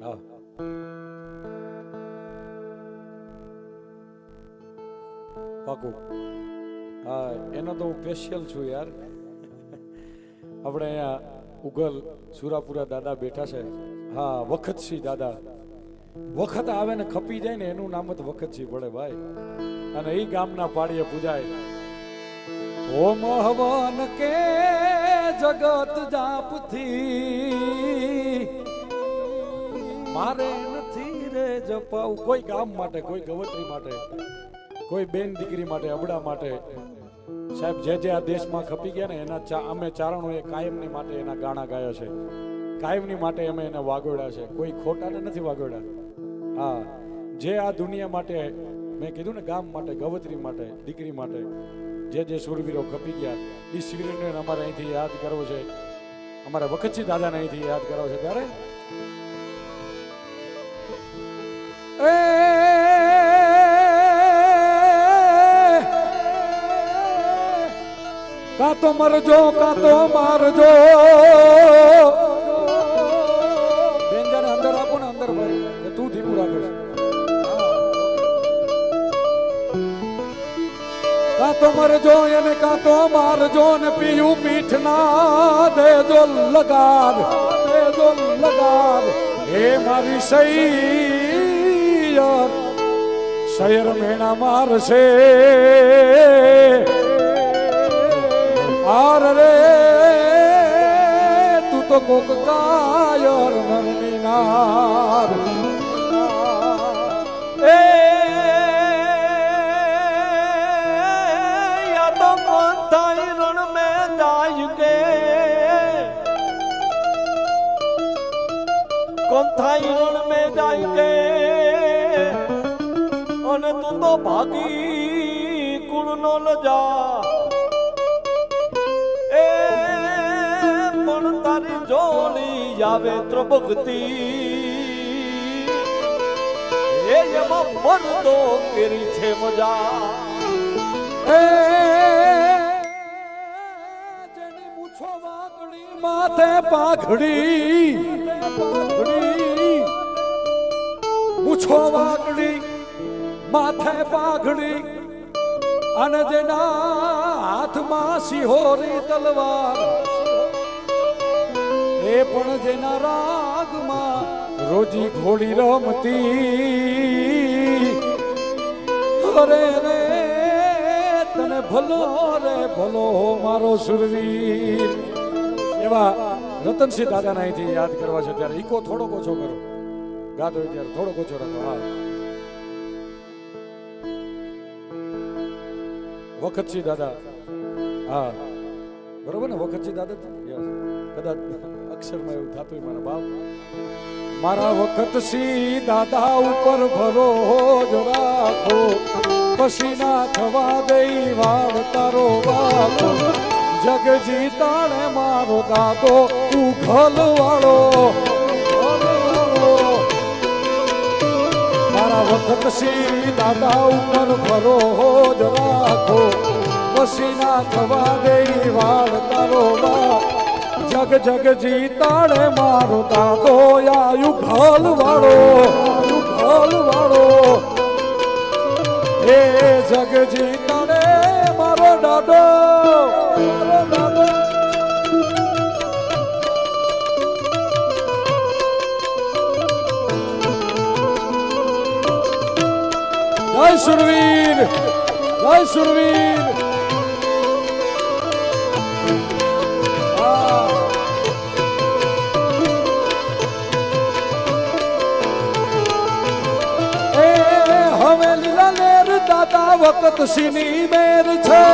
હા પાકું. હા એનો તો હું સ્પેશિયલ છું યાર. આપણે અહીંયા ઉગલ સુરાપુરા દાદા બેઠા છે. હા વખતસિંહ દાદા. વખત આવે ને ખપી જાય ને એનું નામ જ વખતસિંહ પડે ભાઈ. અને એ ગામના પાડીએ પૂજાય. ઓમ હવન કે જગત જાપથી મારે નથી રે જપાવું. કોઈ ગામ માટે, કોઈ ગવત્રી માટે, કોઈ બેન દીકરી માટે, અબડા માટે. સાહેબ જે જે આ દેશમાં ખપી ગયા ને એના અમે ચારણોએ કાયમની માટે એના ગાણા ગાયા છે. કાયમની માટે અમે એને વાગોડ્યા છે. કોઈ ખોટાને નથી વાગોડ્યા. હા જે આ દુનિયા માટે મેં કીધું ને, ગામ માટે, ગવત્રી માટે, દીકરી માટે, જે જે સુરવીરો ખપી ગયા એ શિવરીને અમારે અહીંથી યાદ કરવો છે. અમારા વખતસિંહ દાદાને અહીંથી યાદ કરવો છે. ત્યારે કા તો મરજો કા તો મારજો. બેન જાને અંદર આપો ને, અંદર ભાઈ કે તું ધીમું રાખે. કા તો મરજો એને કા તો મારજો ને પીયું પીઠના દેજો લગાડ, દેજો લગાડ. હે મારી સૈયર શયર મેણા મારશે. આર રે તું તો કોક કાયર નરની નાર. એ યા તો કોણ થાય રણ મેં જાય કે, કોણ થાય રણ મેં જાય કે, અને તું તો ભાગી કુળ નો લજા. તારી જોડી આવે ત્રબકતી એ એમાં મરદો કેરી છે મજા. જેની મૂછો વાગડી માથે પાઘડી, મૂછો વાગડી માથે પાઘડી અને જેના હાથમાં સિહોરી તલવાર. એ પણ જેના રાગમાં રોજી ઘોડી રમતી. અરે રે તને ભલો રે ભલો મારો સુરવીર. એવા રતનસિંહ દાદાને અહીંથી યાદ કરવા છે. ત્યારે ઈકો થોડોક ઓછો કરો, ગાતો હોય ત્યારે થોડોક ઓછો રાખો. હા વખતસિંહ દાદા. હા બરોબર ને, વખતસિંહ દાદા. કદાચ અક્ષરમાં એવું થતું હોય મારા બાપ. મારા વખતસિંહ દાદા ઉપર ભરોસો રાખો, પછી ના થવા દઈ વાવ તારો બાપો. જગ જીતાણે મારો દાદો ઉઘલ વાળો. મારા વખતસિંહ દાદા ઉપર ભરોસો રાખો, પછી ના થવા દઈ વાવ તારો બાપ. જગ જગ જીતાડે મારો દાદો આયુ ઘલ વાળો, ઘલ વાળો. હે જગ જીતાડે મારો દાદો, મારો દાદો. જય સુરવીર, જય સુરવીર. દાદા વખતસિંહની મેર છે,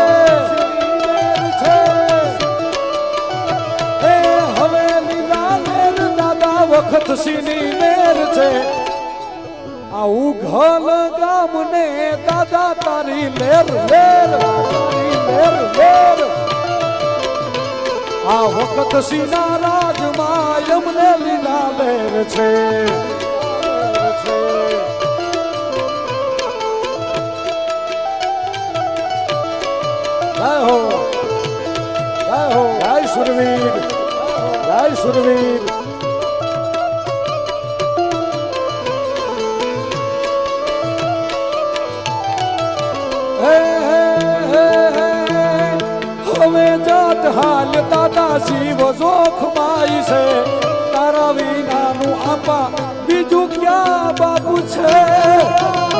એ હવે લીલા લેર દાદા વખતસિંહની મેર છે. આવું ઘલ ગામને દાદા તારી લેર લેર, તારી લેર લેર. આ વખતસિંહના રાજમાં અમને લીલા લેર છે. જય સુરવીર, જય સુરવીર. હાલ દાદા શિવ જોખમાઈ છે તારા વિનાનું આપા બીજું ક્યાં બાપુ છે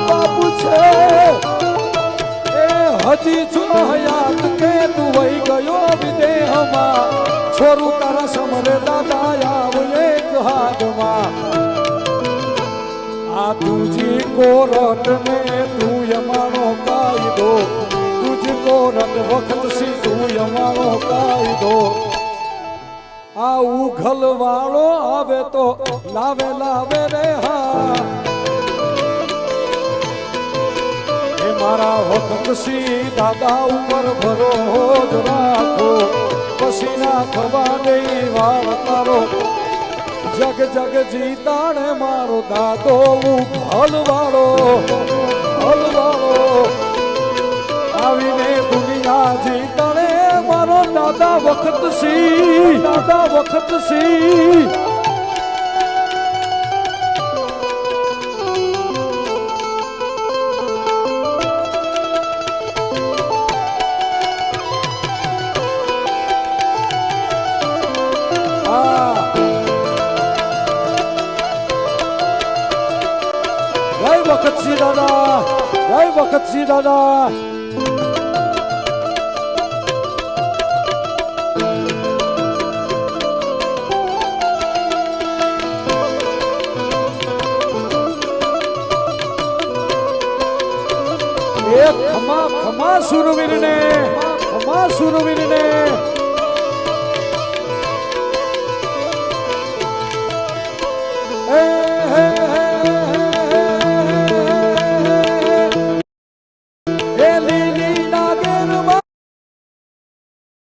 બાપુ છે એ હજી જો હયાત કે તું વહી ગયો વિદેહમાં છોરું તારા સમરે દાદા આવ એક હાથમાં આ તુજી કોરટ में तू यमानो कायदो तुझको रत वक्त सी तू यमानो कायदो आ उघल वाळो आवे तो लावे लावे रे हा हे मारा वक्त सी दादा ઉપર ભરોજ રાખો પસીના ખવા દઈ વાળ તારો જગ જગ જીતાણે મારો દાદો હલવાળો હલવાળો આવીને દુનિયા જીતાણે મારો દાદા વખત સી વખતસી દાદા જય વખતસી દાદા એ ખમા ખમા સુરવીરને